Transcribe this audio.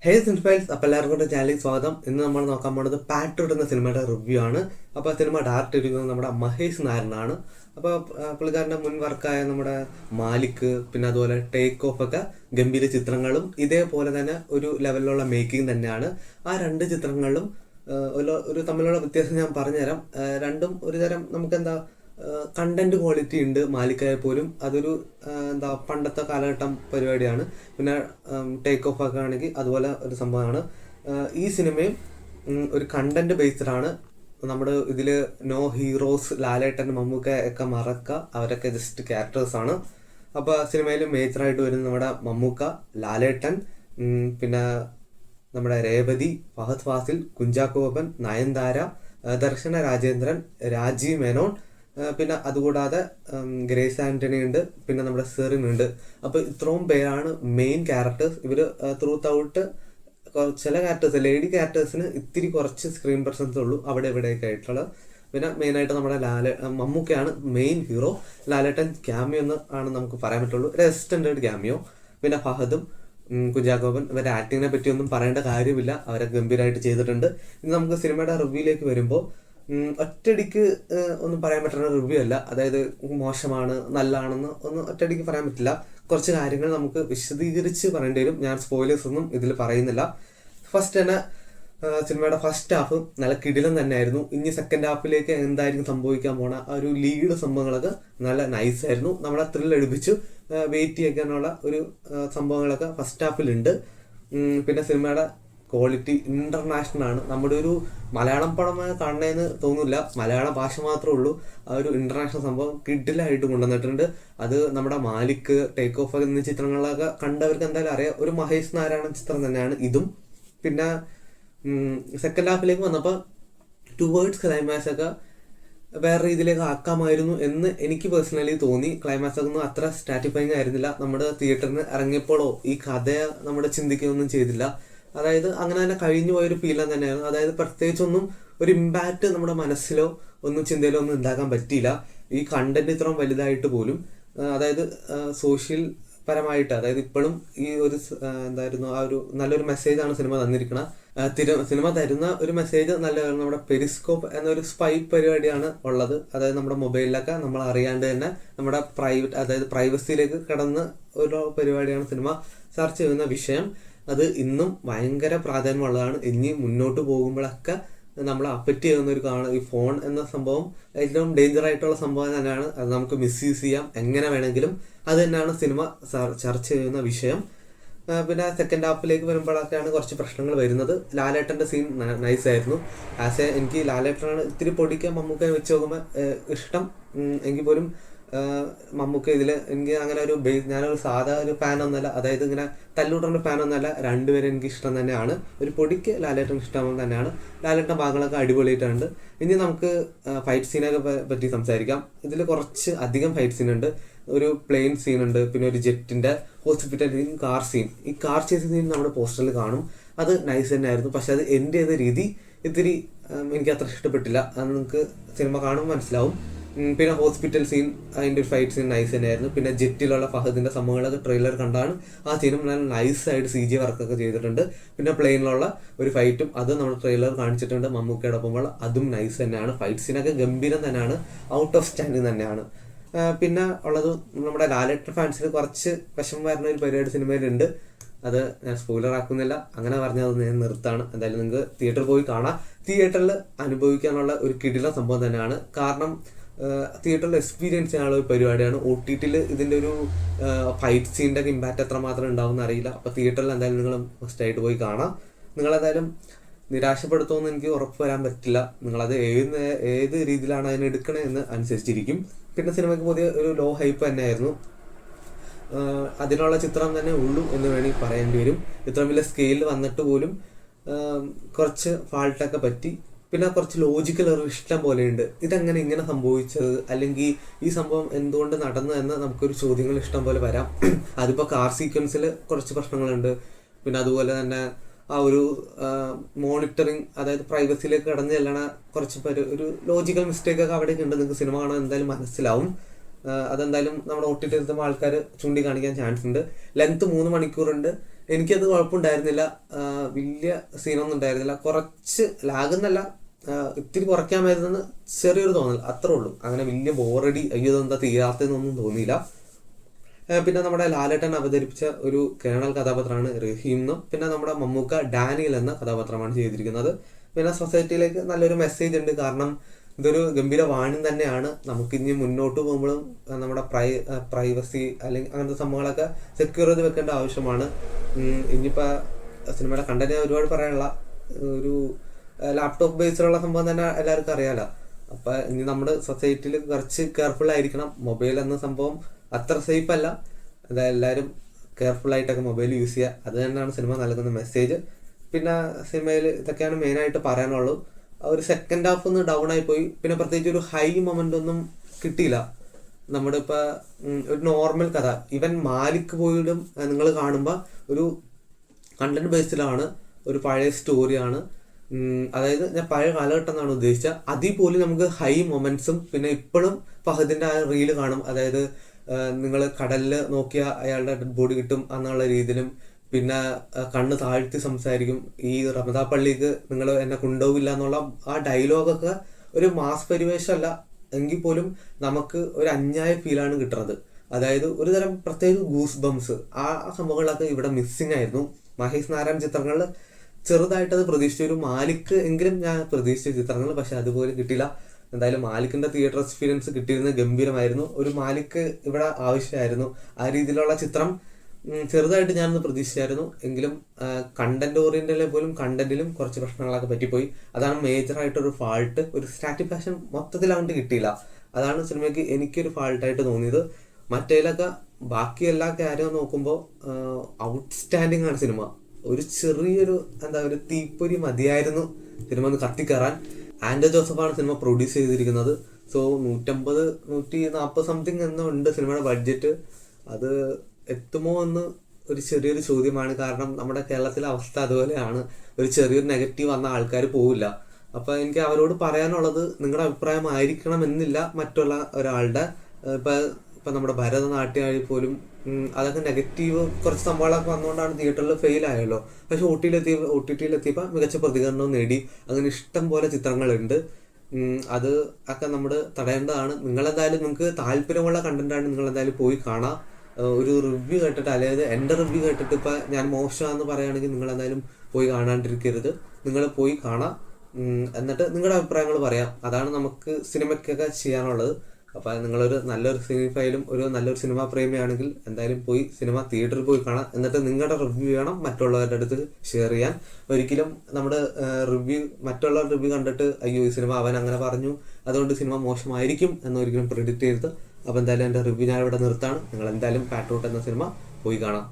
ഹേ സിനിഫൈൽസ്, അപ്പോൾ എല്ലാവർക്കും ചാനലിൽ സ്വാഗതം. ഇന്ന് നമ്മൾ നോക്കാൻ പോകുന്നത് പാട്രിയോട്ട് എന്ന സിനിമയുടെ റിവ്യൂ ആണ്. അപ്പോൾ സിനിമ ഡയറക്റ്റ് ചെയ്തിരിക്കുന്നത് നമ്മുടെ മഹേഷ് നായരനാണ്. അപ്പോൾ പുള്ളിക്കാരൻ്റെ മുൻ വർക്കായ നമ്മുടെ മാലിക്, പിന്നെ അതുപോലെ ടേക്ക് ഓഫ് ഒക്കെ ഗംഭീര ചിത്രങ്ങളും ഇതേപോലെ തന്നെ ഒരു ലെവലിലുള്ള മേക്കിംഗ് തന്നെയാണ്. ആ രണ്ട് ചിത്രങ്ങളിലും ഒരു തമ്മിലുള്ള വ്യത്യാസം ഞാൻ പറഞ്ഞുതരാം. രണ്ടും ഒരു തരം നമുക്കെന്താ കണ്ടന്റ് ക്വാളിറ്റി ഉണ്ട്. മാലിക്കായ പോലും അതൊരു പണ്ടത്തെ കാലഘട്ടം പരിപാടിയാണ്. പിന്നെ ടേക്ക് ഓഫ് ഒക്കെ ആണെങ്കിൽ അതുപോലെ ഒരു സംഭവമാണ്. ഈ സിനിമയും ഒരു കണ്ടന്റ് ബേസ്ഡ് ആണ്. നമ്മുടെ ഇതിൽ നോ ഹീറോസ്, ലാലേട്ടൻ, മമ്മൂക്ക ഒക്കെ മറക്ക, അവരൊക്കെ ജസ്റ്റ് ക്യാരക്ടേഴ്സാണ്. അപ്പോൾ സിനിമയിൽ മേജറായിട്ട് വരുന്നത് നമ്മുടെ മമ്മൂക്ക, ലാലേട്ടൻ, പിന്നെ നമ്മുടെ രേവതി, ഫഹദ് ഫാസിൽ, കുഞ്ചാക്കോ ബോബൻ, നയൻതാര, ദർശന രാജേന്ദ്രൻ, രാജീവ് മേനോൻ, പിന്നെ അതുകൂടാതെ ഗ്രേസ് ആന്റണി ഉണ്ട്, പിന്നെ നമ്മുടെ സെറിൻ ഉണ്ട്. അപ്പോൾ ഇത്രയും പേരാണ് മെയിൻ ക്യാരക്ടേഴ്സ്. ഇവർ ത്രൂത്ത് ഔട്ട് ചില ക്യാരക്ടേഴ്സ്, ലേഡി ക്യാരക്ടേഴ്സിന് ഇത്തിരി കുറച്ച് സ്ക്രീൻ പ്രസൻസ് ഉള്ളൂ അവിടെ ഇവിടെയൊക്കെ ആയിട്ടുള്ള. പിന്നെ മെയിനായിട്ട് നമ്മുടെ മമ്മൂക്കയാണ് മെയിൻ ഹീറോ. ലാലേട്ടൻ ക്യാമിയോ എന്ന് ആണ് നമുക്ക് പറയാൻ പറ്റുള്ളൂ, ഒരു എക്സ്റ്റൻഡഡ് ക്യാമിയോ. പിന്നെ ഫഹദും കുഞ്ചാക്കോബൻ, ഇവരുടെ ആക്ടിങ്ങിനെ പറ്റി ഒന്നും പറയേണ്ട കാര്യമില്ല, അവരെ ഗംഭീരമായിട്ട് ചെയ്തിട്ടുണ്ട്. ഇനി നമുക്ക് സിനിമയുടെ റിവ്യൂയിലേക്ക് വരുമ്പോൾ ഒറ്റയടിക്ക് ഒന്നും പറയാൻ പറ്റുന്ന റിവ്യൂ അല്ല. അതായത് മോശമാണ് നല്ലതാണെന്ന് ഒന്നും ഒറ്റയടിക്ക് പറയാൻ പറ്റില്ല. കുറച്ച് കാര്യങ്ങൾ നമുക്ക് വിശദീകരിച്ച് പറയേണ്ടി വരും. ഞാൻ സ്പോയിലേഴ്സ് ഒന്നും ഇതിൽ പറയുന്നില്ല. ഫസ്റ്റ് തന്നെ സിനിമയുടെ ഫസ്റ്റ് ഹാഫ് നല്ല കിടിലം തന്നെയായിരുന്നു. ഇനി സെക്കൻഡ് ഹാഫിലേക്ക് എന്തായിരിക്കും സംഭവിക്കാൻ പോണ ആ ഒരു ലീഡ് സംഭവങ്ങളൊക്കെ നല്ല നൈസായിരുന്നു. നമ്മളെ ത്രില്ലടിപ്പിച്ചു വെയിറ്റ് ചെയ്യാനുള്ള ഒരു സംഭവങ്ങളൊക്കെ ഫസ്റ്റ് ഹാഫിലുണ്ട്. പിന്നെ സിനിമയുടെ ക്വാളിറ്റി ഇന്റർനാഷണൽ ആണ്. നമ്മുടെ ഒരു മലയാളം പടം കാണുന്നതെന്ന് തോന്നില്ല, മലയാള ഭാഷ മാത്രമേ ഉള്ളൂ. ആ ഒരു ഇന്റർനാഷണൽ സംഭവം കിഡിലായിട്ട് കൊണ്ടുവന്നിട്ടുണ്ട്. അത് നമ്മുടെ മാലിക്, ടേക്ക് ഓഫ് എന്നീ ചിത്രങ്ങളിലൊക്കെ കണ്ടവർക്ക് എന്തായാലും അറിയാം, ഒരു മഹേഷ് നാരായണൻ ചിത്രം തന്നെയാണ് ഇതും. പിന്നെ സെക്കൻഡ് ഹാഫിലേക്ക് വന്നപ്പോൾ ടുവേർഡ്സ് ക്ലൈമാക്സ് ഒക്കെ വേറെ രീതിയിലേക്ക് ആക്കാമായിരുന്നു എന്ന് എനിക്ക് പേഴ്സണലി തോന്നി. ക്ലൈമാക്സ് ഒന്നും അത്ര സ്റ്റാറ്റിഫൈങ് ആയിരുന്നില്ല. നമ്മുടെ തിയേറ്ററിന് ഇറങ്ങിയപ്പോഴോ ഈ കഥ നമ്മുടെ ചിന്തിക്കുകയൊന്നും ചെയ്തില്ല. അതായത് അങ്ങനെ തന്നെ കഴിഞ്ഞു പോയൊരു ഫീലം തന്നെയായിരുന്നു. അതായത് പ്രത്യേകിച്ചൊന്നും ഒരു ഇമ്പാക്റ്റ് നമ്മുടെ മനസ്സിലോ ഒന്നും ചിന്തയിലോ ഒന്നും ഉണ്ടാക്കാൻ പറ്റിയില്ല. ഈ കണ്ടന്റ് ഇത്രയും വലുതായിട്ട് പോലും, അതായത് സോഷ്യൽ പരമായിട്ട്, അതായത് ഇപ്പോഴും ഈ ഒരു എന്തായിരുന്നു ആ ഒരു നല്ലൊരു മെസ്സേജാണ് സിനിമ തന്നിരിക്കുന്നത്. സിനിമ തരുന്ന ഒരു മെസ്സേജ് നല്ല നമ്മുടെ പെരിസ്കോപ്പ് എന്നൊരു സ്പൈ പരിപാടിയാണ് ഉള്ളത്. അതായത് നമ്മുടെ മൊബൈലിലൊക്കെ നമ്മൾ അറിയാണ്ട് തന്നെ നമ്മുടെ അതായത് പ്രൈവസിയിലേക്ക് കടന്ന ഒരു പരിപാടിയാണ് സിനിമ ചർച്ച ചെയ്യുന്ന വിഷയം. അത് ഇന്നും ഭയങ്കര പ്രാധാന്യമുള്ളതാണ്. ഇനി മുന്നോട്ട് പോകുമ്പോഴൊക്കെ നമ്മളെ അഫക്റ്റ് ചെയ്യുന്ന ഒരു ഈ ഫോൺ എന്ന സംഭവം ഏറ്റവും ഡേഞ്ചർ ആയിട്ടുള്ള സംഭവം തന്നെയാണ്. അത് നമുക്ക് മിസ്യൂസ് ചെയ്യാം എങ്ങനെ വേണമെങ്കിലും. അത് തന്നെയാണ് സിനിമ ചർച്ച ചെയ്യുന്ന വിഷയം. പിന്നെ സെക്കൻഡ് ഹാഫിലേക്ക് വരുമ്പോഴൊക്കെയാണ് കുറച്ച് പ്രശ്നങ്ങൾ വരുന്നത്. ലാലേട്ടൻ്റെ സീൻ നൈസായിരുന്നു. എനിക്ക് ലാലേട്ടനാണ് ഇത്തിരി പൊടിക്കാൻ മമ്മൂക്ക വെച്ച് നോക്കുമ്പോൾ ഇഷ്ടം. എങ്കിൽ പോലും മമ്മൂക്ക ഇതിൽ എനിക്ക് അങ്ങനെ ഒരു ഞാനൊരു സാധാ ഒരു ഫാൻ ഒന്നല്ല, അതായത് ഇങ്ങനെ തല്ലൂട്ടുന്ന ഫാൻ ഒന്നല്ല. രണ്ടുപേരും എനിക്ക് ഇഷ്ടം തന്നെയാണ്. ഒരു പൊടിക്ക് ലാലേട്ടൻ ഇഷ്ടം തന്നെയാണ്. ലാലേട്ടൻ്റെ ഭാഗങ്ങളൊക്കെ അടിപൊളിയായിട്ടുണ്ട്. ഇനി നമുക്ക് ഫൈറ്റ് സീനൊക്കെ പറ്റി സംസാരിക്കാം. ഇതിൽ കുറച്ച് അധികം ഫൈറ്റ് സീൻ ഉണ്ട്. ഒരു പ്ലെയിൻ സീൻ ഉണ്ട്, പിന്നെ ഒരു ജെറ്റിൻ്റെ ഹോസ്പിറ്റൽ സീൻ, കാർ സീൻ. ഈ കാർ ചേസ് സീൻ നമ്മുടെ പോസ്റ്ററിൽ കാണും. അത് നൈസ് തന്നെയായിരുന്നു. പക്ഷെ അത് എൻ്റെ ചെയ്ത രീതി ഇത്തിരി എനിക്ക് അത്ര ഇഷ്ടപ്പെട്ടില്ല. അത് നിങ്ങൾക്ക് സിനിമ കാണുമ്പോൾ മനസ്സിലാവും. പിന്നെ ഹോസ്പിറ്റൽ സീൻ, അതിൻ്റെ ഒരു ഫൈറ്റ് സീൻ നൈസ് തന്നെയായിരുന്നു. പിന്നെ ജെറ്റിലുള്ള ഫഹദിൻ്റെ സംഭവങ്ങളൊക്കെ ട്രെയിലർ കണ്ടാണ്. ആ സീനും നല്ല നൈസായിട്ട് CG വർക്കൊക്കെ ചെയ്തിട്ടുണ്ട്. പിന്നെ പ്ലെയിനിലുള്ള ഒരു ഫൈറ്റും അത് നമ്മൾ ട്രെയിലർ കാണിച്ചിട്ടുണ്ട് മമ്മൂക്കയുടെ ഒപ്പമ്പോൾ. അതും നൈസ് തന്നെയാണ്. ഫൈറ്റ് സീനൊക്കെ ഗംഭീരം തന്നെയാണ്, ഔട്ട് ഓഫ് സ്റ്റാൻഡിങ് തന്നെയാണ്. പിന്നെ ഉള്ളത് നമ്മുടെ ലാലേട്ടൻ ഫാൻസിന് കുറച്ച് വിഷമം വരുന്ന ഒരു പരിപാടി സിനിമയിലുണ്ട്. അത് ഞാൻ സ്പോയിലർ ആക്കുന്നില്ല, അങ്ങനെ പറഞ്ഞത് ഞാൻ നിർത്താണ്. എന്തായാലും നിങ്ങൾക്ക് തിയേറ്ററിൽ പോയി കാണാം. തിയേറ്ററിൽ അനുഭവിക്കാനുള്ള ഒരു കിടിലം സംഭവം തന്നെയാണ്. കാരണം തിയേറ്ററിൽ എക്സ്പീരിയൻസ് ചെയ്യാനുള്ള ഒരു പരിപാടിയാണ്. OTTയിൽ ഇതിൻ്റെ ഒരു ഫൈറ്റ് സീൻ്റെ ഒക്കെ ഇമ്പാക്റ്റ് എത്രമാത്രം ഉണ്ടാവുമെന്ന് അറിയില്ല. അപ്പോൾ തിയേറ്ററിൽ എന്തായാലും നിങ്ങൾ മസ്റ്റായിട്ട് പോയി കാണാം. നിങ്ങളെന്തായാലും നിരാശപ്പെടുത്തുമെന്ന് എനിക്ക് ഉറപ്പ് വരാൻ പറ്റില്ല. നിങ്ങളത് ഏത് രീതിയിലാണ് അതിനെടുക്കണേ എന്ന് അനുസരിച്ചിരിക്കും. പിന്നെ സിനിമയ്ക്ക് പുതിയ ഒരു ലോ ഹൈപ്പ് തന്നെയായിരുന്നു. അതിനുള്ള ചിത്രം തന്നെ ഉള്ളൂ എന്ന് വേണമെങ്കിൽ പറയേണ്ടി വരും. ഇത്രയും വലിയ സ്കെയിലിൽ വന്നിട്ട് പോലും കുറച്ച് ഫാൾട്ടൊക്കെ പറ്റി. പിന്നെ കുറച്ച് ലോജിക്കൽ എറർ ഇഷ്ടം പോലെയുണ്ട്. ഇതെങ്ങനെ ഇങ്ങനെ സംഭവിച്ചത്, അല്ലെങ്കിൽ ഈ സംഭവം എന്തുകൊണ്ട് നടന്നു എന്ന് നമുക്കൊരു ചോദ്യങ്ങൾ ഇഷ്ടം പോലെ വരാം. അതിപ്പോൾ കാർ സീക്വൻസിൽ കുറച്ച് പ്രശ്നങ്ങളുണ്ട്. പിന്നെ അതുപോലെ തന്നെ ആ ഒരു മോണിറ്ററിങ്, അതായത് പ്രൈവസിയിലേക്ക് കടന്നു ചെല്ലണ കുറച്ച് ഒരു ലോജിക്കൽ മിസ്റ്റേക്കൊക്കെ അവിടെയൊക്കെ ഉണ്ട്. നിങ്ങൾക്ക് സിനിമ കാണാൻ എന്തായാലും മനസ്സിലാവും. അതെന്തായാലും നമ്മുടെ OTT എത്തുമ്പോൾ ആൾക്കാർ ചൂണ്ടിക്കാണിക്കാൻ ചാൻസ് ഉണ്ട്. ലെങ്ത് 3 മണിക്കൂറുണ്ട്. എനിക്കത് കുഴപ്പമുണ്ടായിരുന്നില്ല. വലിയ സീനൊന്നും ഉണ്ടായിരുന്നില്ല. കുറച്ച് ലാഗെന്നല്ല, ഇത്തിരി കുറയ്ക്കാമായിരുന്നെന്ന് ചെറിയൊരു തോന്നൽ, അത്രേ ഉള്ളൂ. അങ്ങനെ വലിയ ബോറടി, അയ്യോ ഇതെന്താ തീരാത്തതെന്നൊന്നും തോന്നിയില്ല. പിന്നെ നമ്മുടെ ലാലേട്ടൻ അവതരിപ്പിച്ച ഒരു കേണൽ കഥാപാത്രമാണ് റഹീം എന്നും, പിന്നെ നമ്മുടെ മമ്മൂക്ക ഡാനിയൽ എന്ന കഥാപാത്രമാണ് ചെയ്തിരിക്കുന്നത്. പിന്നെ സൊസൈറ്റിയിലേക്ക് നല്ലൊരു മെസ്സേജ് ഉണ്ട്. കാരണം ഇതൊരു ഗംഭീര വാണിംഗ് തന്നെയാണ്. നമുക്കിനി മുന്നോട്ട് പോകുമ്പോഴും നമ്മുടെ പ്രൈവസി അല്ലെങ്കിൽ അങ്ങനത്തെ സംഭവങ്ങളൊക്കെ സെക്യൂർ ചെയ്ത് വെക്കേണ്ട ആവശ്യമാണ്. ഇനിയിപ്പോൾ സിനിമയുടെ കണ്ടന്റ് ഒരുപാട് പറയാനുള്ള ഒരു ലാപ്ടോപ്പ് ബേസിലുള്ള സംഭവം തന്നെ എല്ലാവർക്കും അറിയാലോ. അപ്പം ഇനി നമ്മുടെ സൊസൈറ്റിയിൽ കുറച്ച് കെയർഫുൾ ആയിരിക്കണം. മൊബൈൽ എന്ന സംഭവം അത്ര സേഫ് അല്ല. അതായത് എല്ലാവരും കെയർഫുള്ളായിട്ടൊക്കെ മൊബൈൽ യൂസ് ചെയ്യുക. അത് തന്നെയാണ് സിനിമ നൽകുന്ന മെസ്സേജ്. പിന്നെ സിനിമയിൽ ഇതൊക്കെയാണ് മെയിനായിട്ട് പറയാനുള്ളൂ. ഒരു സെക്കൻഡ് ഹാഫ് ഒന്ന് ഡൗൺ ആയിപ്പോയി. പിന്നെ പ്രത്യേകിച്ച് ഒരു ഹൈ മൊമെൻ്റ് ഒന്നും കിട്ടിയില്ല. നമ്മുടെ ഇപ്പോൾ ഒരു നോർമൽ കഥ, ഈവൻ മാലിക് പോലും നിങ്ങൾ കാണുമ്പോൾ ഒരു കണ്ടന്റ് ബേസ്ഡിലാണ്, ഒരു പഴയ സ്റ്റോറിയാണ്. അതായത് ഞാൻ പഴയ കാലഘട്ടം എന്നാണ് ഉദ്ദേശിച്ചത്. അതിൽ പോലും നമുക്ക് ഹൈ മൊമെന്റ്സും പിന്നെ ഇപ്പോഴും ഫഹദിന്റെ ആ റീല് കാണും. അതായത് നിങ്ങൾ കടലിൽ നോക്കിയാൽ അയാളുടെ ഡെഡ് ബോഡി കിട്ടും എന്നുള്ള രീതിയിലും, പിന്നെ കണ്ണ് താഴ്ത്തി സംസാരിക്കും, ഈ റമദാ പള്ളിക്ക് നിങ്ങൾ എന്നെ കൊണ്ടുപോകില്ല എന്നുള്ള ആ ഡയലോഗൊക്കെ ഒരു മാസ് പരിവേഷമല്ല എങ്കിൽ പോലും നമുക്ക് ഒരു അന്യായ ഫീലാണ് കിട്ടുന്നത്. അതായത് ഒരു തരം പ്രത്യേക ഗൂസ് ബംസ് ആ സംഭവങ്ങളൊക്കെ ഇവിടെ മിസ്സിങ് ആയിരുന്നു. മഹേഷ് നാരായൺ ചിത്രങ്ങളിൽ ചെറുതായിട്ടത് പ്രതീക്ഷിച്ച ഒരു മാലിക് എങ്കിലും ഞാൻ പ്രതീക്ഷിച്ച ചിത്രങ്ങൾ, പക്ഷെ അതുപോലെ കിട്ടിയില്ല. എന്തായാലും മാലിക്കിന്റെ തിയേറ്റർ എക്സ്പീരിയൻസ് കിട്ടിയിരുന്നത് ഗംഭീരമായിരുന്നു. ഒരു മാലിക് ഇവിടെ ആവശ്യമായിരുന്നു. ആ രീതിയിലുള്ള ചിത്രം ചെറുതായിട്ട് ഞാനൊന്ന് പ്രതീക്ഷിച്ചായിരുന്നു. എങ്കിലും കണ്ടന്റ് ഓറിയന്റിലെ പോലും കണ്ടന്റിലും കുറച്ച് പ്രശ്നങ്ങളൊക്കെ പറ്റിപ്പോയി. അതാണ് മേജറായിട്ടൊരു ഫാൾട്ട്. ഒരു സാറ്റിസ്ഫാക്ഷൻ മൊത്തത്തിൽ അങ്ങോട്ട് കിട്ടിയില്ല. അതാണ് സിനിമയ്ക്ക് എനിക്കൊരു ഫാൾട്ടായിട്ട് തോന്നിയത്. മറ്റേലൊക്കെ ബാക്കി എല്ലാ കാര്യവും നോക്കുമ്പോൾ ഔട്ട്സ്റ്റാൻഡിങ് ആണ് സിനിമ. ഒരു ചെറിയൊരു ഒരു തീപ്പൊരി മതിയായിരുന്നു സിനിമ ഒന്ന് കത്തിക്കയറാൻ. ആൻഡോ ജോസഫാണ് സിനിമ പ്രൊഡ്യൂസ് ചെയ്തിരിക്കുന്നത്. സോ 150-140 സംതിങ് എന്നുണ്ട് സിനിമയുടെ ബഡ്ജറ്റ്. അത് എത്തുമോ എന്ന് ഒരു ചെറിയൊരു ചോദ്യമാണ്. കാരണം നമ്മുടെ കേരളത്തിലെ അവസ്ഥ അതുപോലെയാണ്. ഒരു ചെറിയൊരു നെഗറ്റീവ് വന്ന ആൾക്കാർ പോവില്ല. അപ്പം എനിക്ക് അവരോട് പറയാനുള്ളത്, നിങ്ങളുടെ അഭിപ്രായം ആയിരിക്കണം എന്നില്ല മറ്റുള്ള ഒരാളുടെ. ഇപ്പം നമ്മുടെ ഭരതനാട്യം പോലും അതൊക്കെ നെഗറ്റീവ് കുറച്ച് സംഭവങ്ങളൊക്കെ വന്നുകൊണ്ടാണ് തിയേറ്ററിൽ ഫെയിൽ ആയല്ലോ. പക്ഷെ ഒ ടി ടിയിലെത്തിയപ്പോൾ മികച്ച പ്രതികരണവും നേടി. അങ്ങനെ ഇഷ്ടം പോലെ ചിത്രങ്ങളുണ്ട്. അത് ഒക്കെ നമ്മൾ തടയേണ്ടതാണ്. നിങ്ങളെന്തായാലും നിങ്ങൾക്ക് താല്പര്യമുള്ള കണ്ടന്റാണ്, നിങ്ങളെന്തായാലും പോയി കാണാം. ഒരു റിവ്യൂ കേട്ടിട്ട്, അതായത് എൻ്റെ റിവ്യൂ കേട്ടിട്ട് ഇപ്പം ഞാൻ മോശമാണെന്ന് പറയുകയാണെങ്കിൽ നിങ്ങളെന്തായാലും പോയി കാണാണ്ടിരിക്കരുത്. നിങ്ങൾ പോയി കാണാം, എന്നിട്ട് നിങ്ങളുടെ അഭിപ്രായങ്ങൾ പറയാം. അതാണ് നമുക്ക് സിനിമയ്ക്കൊക്കെ ചെയ്യാനുള്ളത്. അപ്പം നിങ്ങളൊരു നല്ലൊരു സിനിമയിലും ഒരു നല്ലൊരു സിനിമാ പ്രേമിയാണെങ്കിൽ എന്തായാലും പോയി സിനിമ തിയേറ്ററിൽ പോയി കാണാം. എന്നിട്ട് നിങ്ങളുടെ റിവ്യൂ വേണം മറ്റുള്ളവരുടെ അടുത്ത് ഷെയർ ചെയ്യാൻ. ഒരിക്കലും നമ്മുടെ മറ്റുള്ളവരുടെ റിവ്യൂ കണ്ടിട്ട് അയ്യോ ഈ സിനിമ അവൻ അങ്ങനെ പറഞ്ഞു അതുകൊണ്ട് സിനിമ മോശമായിരിക്കും എന്നൊരിക്കലും പ്രെഡിക്റ്റ് ചെയ്യരുത്. അപ്പോൾ എന്തായാലും എൻ്റെ റിവ്യൂ ഞാൻ ഇവിടെ നിർത്താണ്. നിങ്ങൾ എന്തായാലും പാട്രിയോട്ട് എന്ന സിനിമ പോയി കാണാം.